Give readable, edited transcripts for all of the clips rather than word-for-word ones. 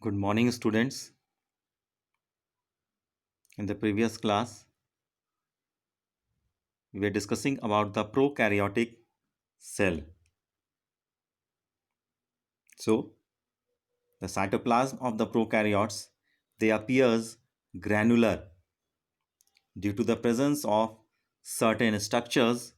Good morning, students. In the previous class, we were discussing about the prokaryotic cell. So, the cytoplasm of the prokaryotes, they appears granular due to the presence of certain structures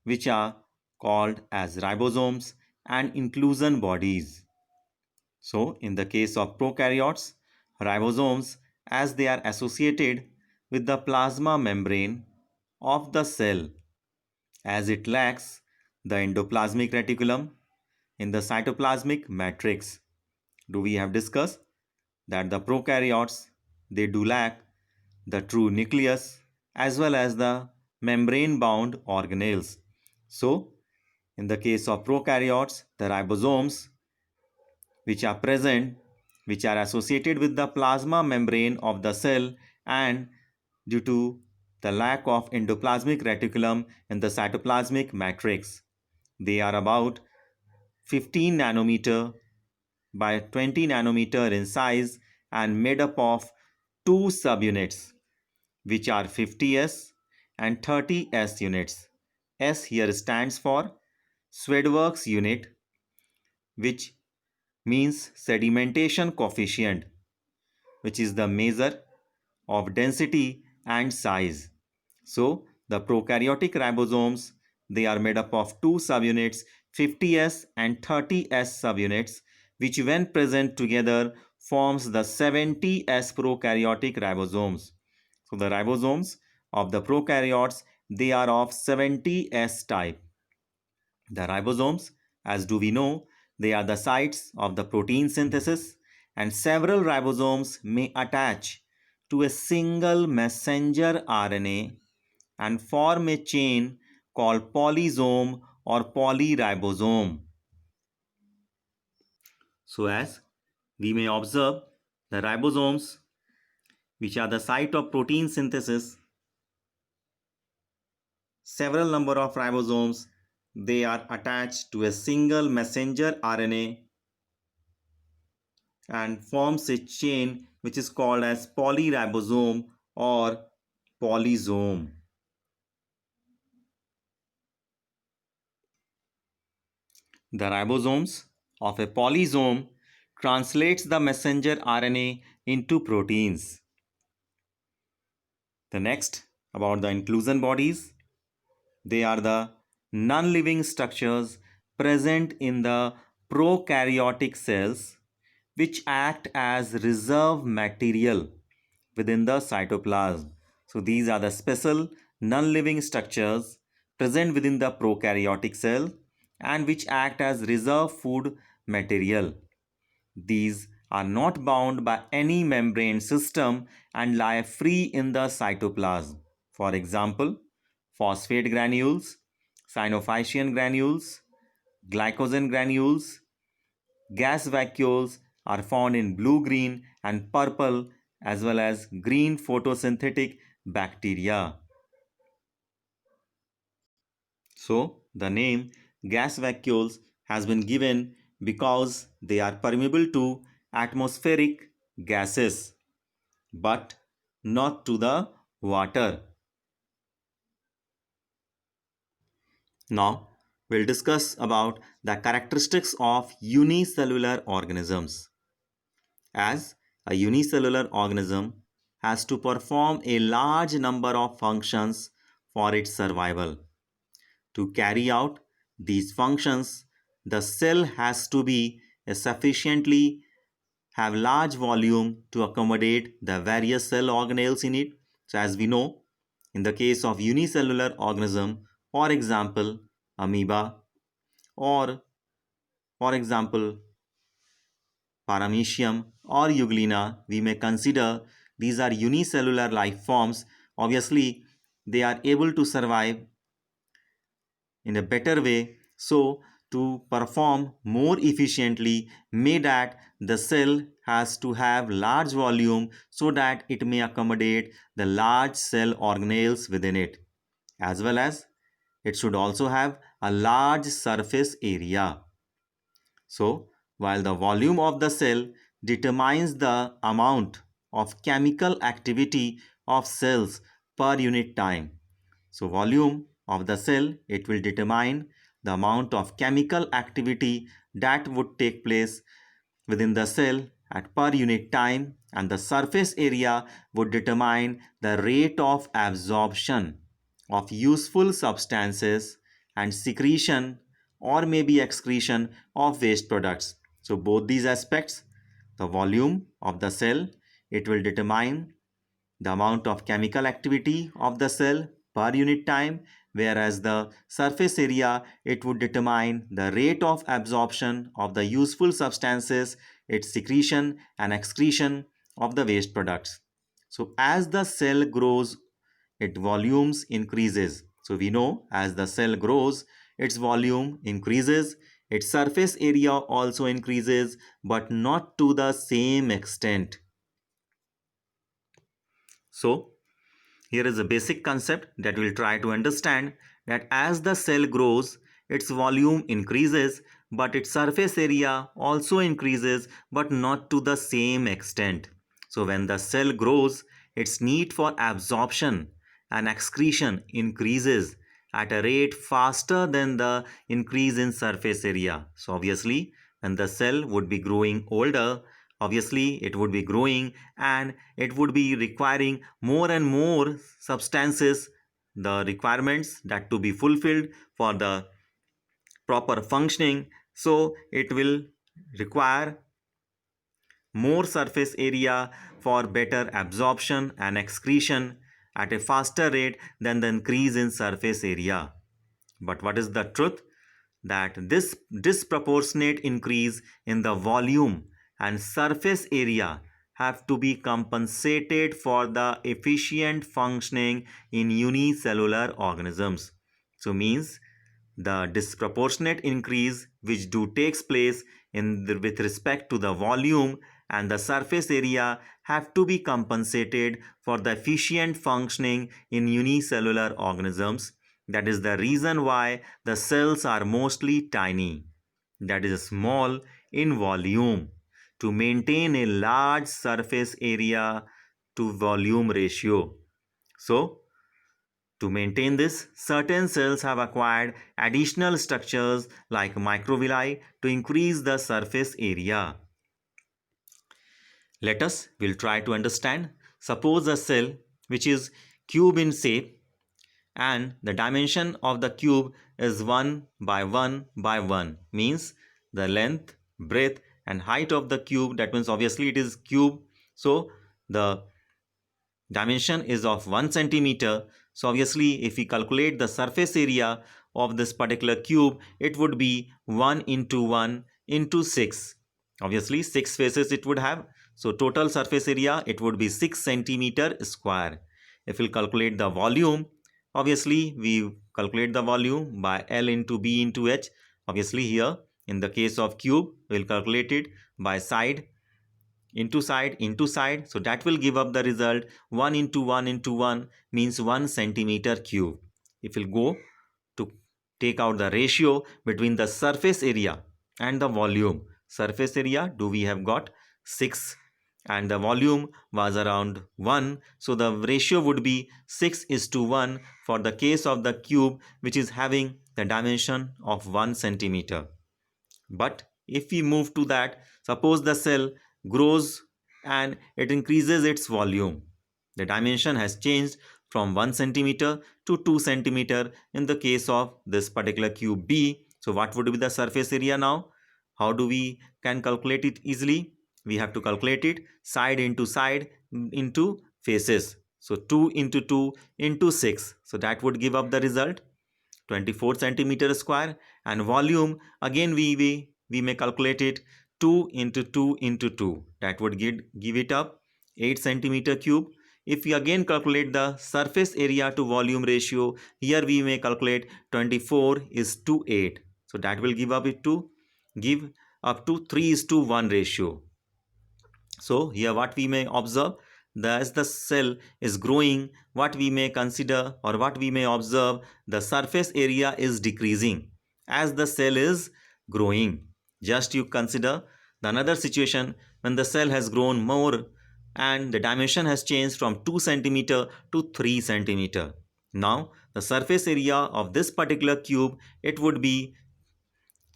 which are called as ribosomes and inclusion bodies. So, in the case of prokaryotes, ribosomes, as they are associated with the plasma membrane of the cell, as it lacks the endoplasmic reticulum in the cytoplasmic matrix. Do we have discussed that the prokaryotes, they do lack the true nucleus as well as the membrane bound organelles. So, in the case of prokaryotes, the ribosomes which are present, which are associated with the plasma membrane of the cell, and due to the lack of endoplasmic reticulum in the cytoplasmic matrix, they are about 15 nanometer by 20 nanometer in size and made up of two subunits, which are 50S and 30S units. S here stands for Swedwerk's unit, which means sedimentation coefficient, which is the measure of density and size. So, the prokaryotic ribosomes, they are made up of two subunits, 50S and 30S subunits, which when present together forms the 70S prokaryotic ribosomes. So, the ribosomes of the prokaryotes, they are of 70S type. The ribosomes, as do we know, they are the sites of the protein synthesis, and several ribosomes may attach to a single messenger RNA and form a chain called polysome or polyribosome. So, as we may observe, the ribosomes, which are the site of protein synthesis, several number of ribosomes, they are attached to a single messenger RNA and forms a chain which is called as polyribosome or polysome. The ribosomes of a polysome translates the messenger RNA into proteins. The next about the inclusion bodies, they are the non-living structures present in the prokaryotic cells which act as reserve material within the cytoplasm. So these are the special non-living structures present within the prokaryotic cell and which act as reserve food material. These are not bound by any membrane system and lie free in the cytoplasm. For example, phosphate granules, synophycean granules, glycogen granules, gas vacuoles are found in blue, green, and purple as well as green photosynthetic bacteria. So, the name gas vacuoles has been given because they are permeable to atmospheric gases but not to the water. Now, we'll discuss about the characteristics of unicellular organisms. As a unicellular organism has to perform a large number of functions for its survival. To carry out these functions, the cell has to be a sufficiently have large volume to accommodate the various cell organelles in it. So as we know, in the case of unicellular organism, for example, amoeba, or for example, Paramecium or Euglena, we may consider these are unicellular life forms. Obviously, they are able to survive in a better way. So, to perform more efficiently, may that the cell has to have large volume so that it may accommodate the large cell organelles within it, as well as it should also have a large surface area. So, while the volume of the cell determines the amount of chemical activity of cells per unit time. So volume of the cell, it will determine the amount of chemical activity that would take place within the cell at per unit time, and the surface area would determine the rate of absorption of useful substances and secretion or maybe excretion of waste products. So both these aspects, the volume of the cell, it will determine the amount of chemical activity of the cell per unit time, whereas the surface area, it would determine the rate of absorption of the useful substances, its secretion and excretion of the waste products. So as the cell grows, its volumes increases. So we know as the cell grows, its volume increases, its surface area also increases, but not to the same extent. So here is a basic concept that we'll try to understand, that as the cell grows, its volume increases, but its surface area also increases, but not to the same extent. So when the cell grows, its need for absorption and excretion increases at a rate faster than the increase in surface area. So obviously, when the cell would be growing older, obviously it would be growing and it would be requiring more and more substances, the requirements that to be fulfilled for the proper functioning. So it will require more surface area for better absorption and excretion at a faster rate than the increase in surface area. But what is the truth? That this disproportionate increase in the volume and surface area have to be compensated for the efficient functioning in unicellular organisms. So means the disproportionate increase which do takes place with respect to the volume and the surface area have to be compensated for the efficient functioning in unicellular organisms. That is the reason why the cells are mostly tiny, that is small in volume, to maintain a large surface area to volume ratio. So to maintain this, certain cells have acquired additional structures like microvilli to increase the surface area. Let us will try to understand. Suppose a cell which is cube in shape and the dimension of the cube is 1 by 1 by 1, means the length, breadth and height of the cube, that means obviously it is cube, so the dimension is of 1 centimeter. So obviously if we calculate the surface area of this particular cube, it would be 1 into 1 into 6. Obviously 6 faces it would have. So total surface area, it would be 6 centimeter square. If we calculate the volume, obviously we calculate the volume by L into B into H. Obviously here in the case of cube, we will calculate it by side into side into side. So that will give up the result 1 into 1 into 1 means 1 centimeter cube. If we'll go to take out the ratio between the surface area and the volume, surface area do we have got 6 and the volume was around 1. So the ratio would be 6:1 for the case of the cube which is having the dimension of 1 centimeter. But if we move to that, suppose the cell grows and it increases its volume. The dimension has changed from 1 centimeter to 2 centimeter in the case of this particular cube B. So what would be the surface area now? How do we can calculate it easily? We have to calculate it side into side into faces. So 2 into 2 into 6. So that would give up the result 24 centimeter square, and volume again we may calculate it 2 into 2 into 2, that would give it up 8 centimeter cube. If we again calculate the surface area to volume ratio, here we may calculate 24 is to 8, so that will give up 3:1 ratio. So here what we may observe, as the cell is growing, what we may consider or what we may observe, the surface area is decreasing as the cell is growing. Just you consider The another situation, when the cell has grown more and the dimension has changed from 2 centimeter to 3 centimeter. Now the surface area of this particular cube, it would be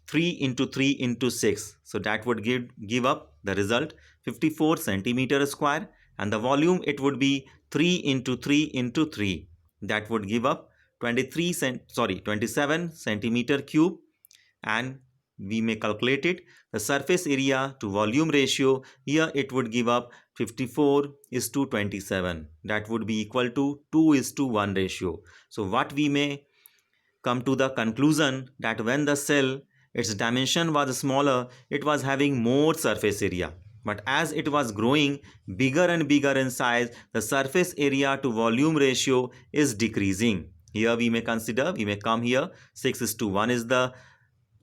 3 into 3 into 6. So that would give up the result 54 centimeter square, and the volume, it would be 3 into 3 into 3. That would give up 27 centimeter cube, and we may calculate it. The surface area to volume ratio, here it would give up 54 is to 27. That would be equal to 2 is to 1 ratio. So what we may come to the conclusion that when the cell, its dimension was smaller, it was having more surface area. But as it was growing bigger and bigger in size, the surface area to volume ratio is decreasing. Here we may consider, we may come here, 6 is to 1 is the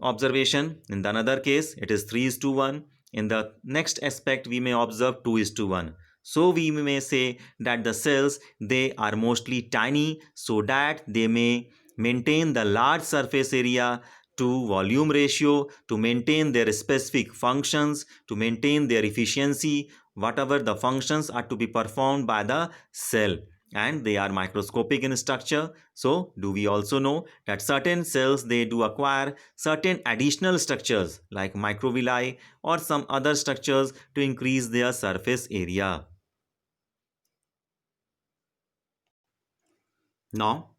observation. In the another case, it is 3 is to 1. In the next aspect, we may observe 2 is to 1. So we may say that the cells, they are mostly tiny, so that they may maintain the large surface area to volume ratio, to maintain their specific functions, to maintain their efficiency, whatever the functions are to be performed by the cell, and they are microscopic in structure. So do we also know that certain cells, they do acquire certain additional structures like microvilli or some other structures to increase their surface area. Now,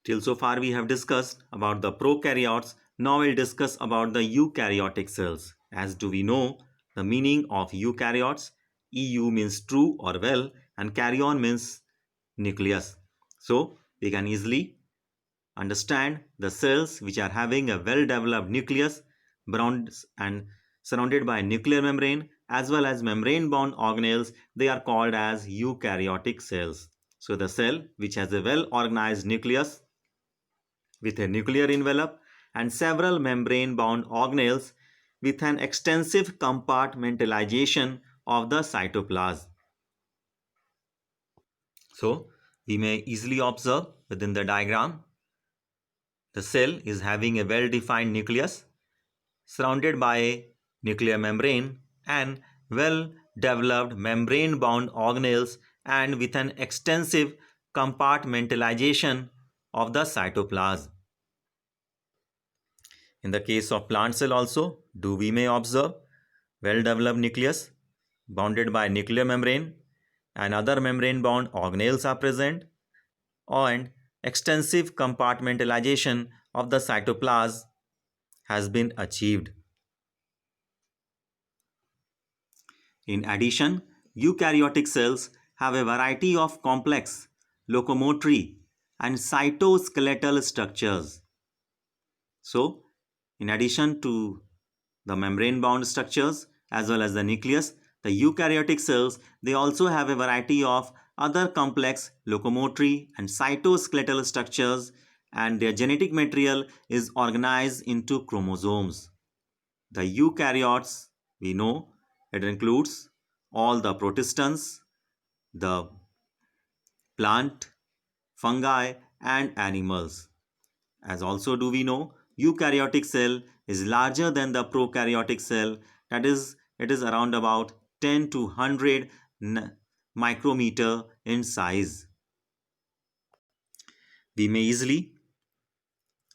till so far we have discussed about the prokaryotes. Now we'll discuss about the eukaryotic cells. As do we know the meaning of eukaryotes? EU means true or well, and karyon means nucleus. So we can easily understand the cells which are having a well developed nucleus bound and surrounded by nuclear membrane as well as membrane bound organelles. They are called as eukaryotic cells. So the cell which has a well organized nucleus with a nuclear envelope and several membrane bound organelles with an extensive compartmentalization of the cytoplasm. So we may easily observe within the diagram, the cell is having a well-defined nucleus surrounded by a nuclear membrane and well-developed membrane-bound organelles and with an extensive compartmentalization of the cytoplasm. In the case of plant cell also, we may observe well-developed nucleus bounded by nuclear membrane and other membrane-bound organelles are present, and extensive compartmentalization of the cytoplasm has been achieved. In addition, eukaryotic cells have a variety of complex locomotory and cytoskeletal structures. So, in addition to the membrane-bound structures as well as the nucleus, the eukaryotic cells, they also have a variety of other complex locomotory and cytoskeletal structures, and their genetic material is organized into chromosomes. The eukaryotes, we know, it includes all the protistans, the plant, fungi, and animals. As also do we know, eukaryotic cell is larger than the prokaryotic cell, that is, it is around about 10 to 100 micrometer in size. We may easily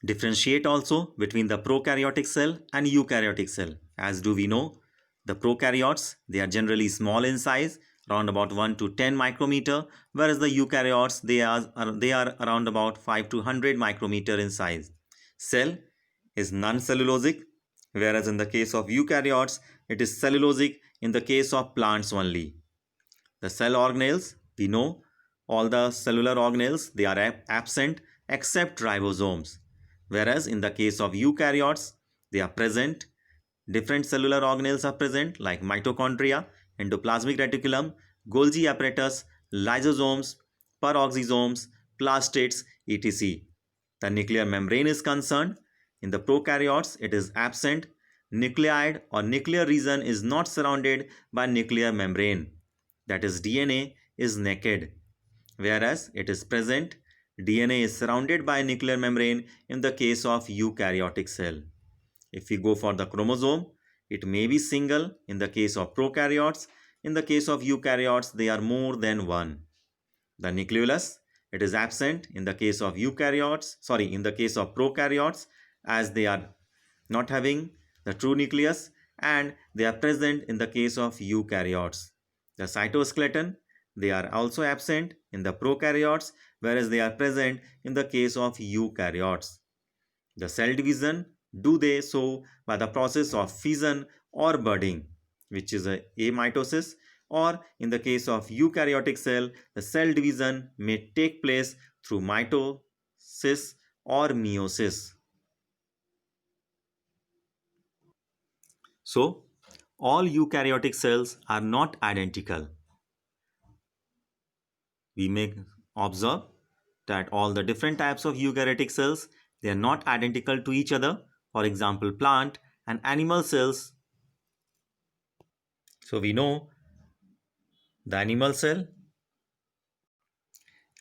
differentiate also between the prokaryotic cell and eukaryotic cell. As do we know, the prokaryotes, they are generally small in size, around about 1 to 10 micrometer, whereas the eukaryotes, they are around about 5 to 100 micrometer in size. Cell is non-cellulosic, whereas in the case of eukaryotes, it is cellulosic in the case of plants only. The cell organelles, we know all the cellular organelles, they are absent except ribosomes, whereas in the case of eukaryotes, they are present. Different cellular organelles are present like mitochondria, endoplasmic reticulum, Golgi apparatus, lysosomes, peroxisomes, plastids, etc. The nuclear membrane is concerned. In the prokaryotes, it is absent. Nucleide or nuclear region is not surrounded by nuclear membrane. That is, DNA is naked. Whereas it is present, DNA is surrounded by nuclear membrane in the case of eukaryotic cell. If we go for the chromosome, It may be single in the case of prokaryotes. In the case of eukaryotes, they are more than one. The nucleolus, it is absent in the case of in the case of prokaryotes, as they are not having the true nucleus, and they are present in the case of eukaryotes. The cytoskeleton, they are also absent in the prokaryotes, whereas they are present in the case of eukaryotes. The cell division, do they so by the process of fission or budding, which is a amitosis, or in the case of eukaryotic cell, the cell division may take place through mitosis or meiosis. So, all eukaryotic cells are not identical. We may observe that all the different types of eukaryotic cells, they are not identical to each other. For example, plant and animal cells. So we know the animal cell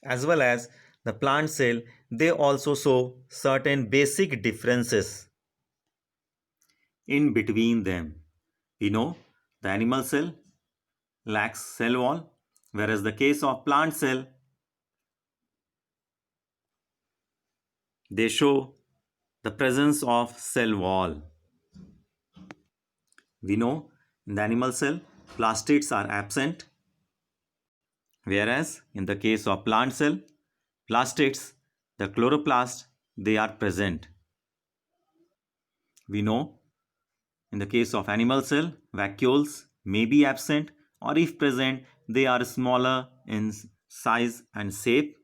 as well as the plant cell, they also show certain basic differences in between them. We know the animal cell lacks cell wall, whereas the case of plant cell, they show the presence of cell wall. We know in the animal cell, plastids are absent, whereas in the case of plant cell, plastids, the chloroplast, they are present. We know in the case of animal cell, vacuoles may be absent, or if present, they are smaller in size and shape.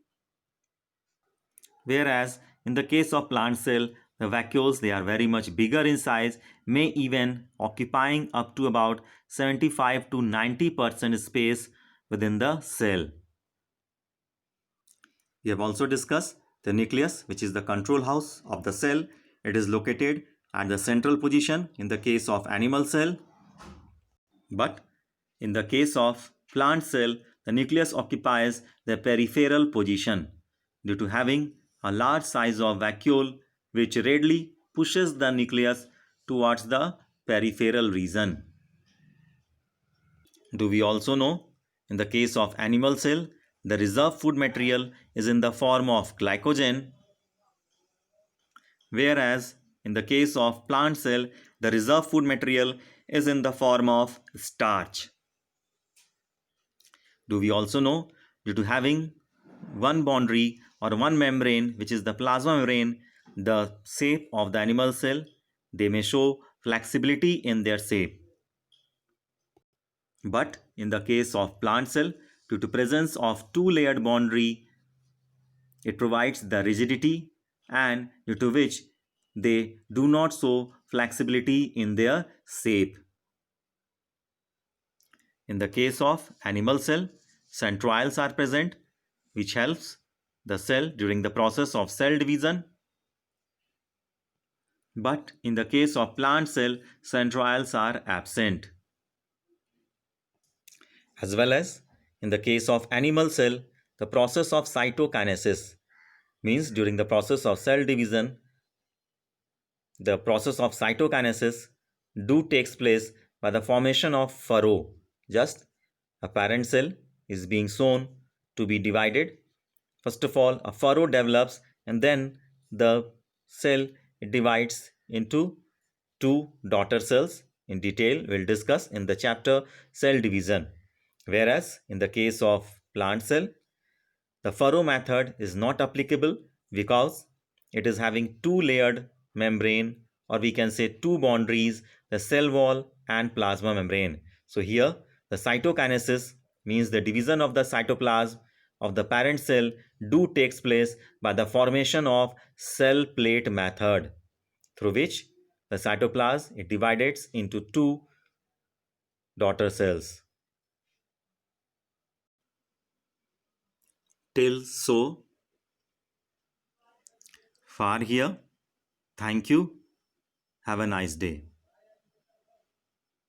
Whereas in the case of plant cell, the vacuoles, they are very much bigger in size, may even occupying up to about 75 to 90% space within the cell. We have also discussed the nucleus, which is the control house of the cell. It is located at the central position in the case of animal cell. But in the case of plant cell, the nucleus occupies the peripheral position due to having a large size of vacuole which readily pushes the nucleus towards the peripheral region. Do we also know in the case of animal cell, the reserve food material is in the form of glycogen, whereas in the case of plant cell, the reserve food material is in the form of starch. Do we also know due to having one boundary or one membrane, which is the plasma membrane, the shape of the animal cell, they may show flexibility in their shape. But in the case of plant cell, due to presence of two-layered boundary, it provides the rigidity, and due to which they do not show flexibility in their shape. In the case of animal cell, centrioles are present, which helps the cell during the process of cell division. But in the case of plant cell, centrioles are absent. As well as in the case of animal cell, the process of cytokinesis means during the process of cell division, the process of cytokinesis do takes place by the formation of furrow. Just a parent cell is being shown to be divided. First of all, a furrow develops, and then the cell divides into two daughter cells. In detail, we'll discuss in the chapter cell division. Whereas in the case of plant cell, the furrow method is not applicable because it is having two-layered membrane, or we can say two boundaries, the cell wall and plasma membrane. So here the cytokinesis means the division of the cytoplasm of the parent cell do takes place by the formation of cell plate method, through which the cytoplasm it divides into two daughter cells. Till so far here. Thank you. Have a nice day.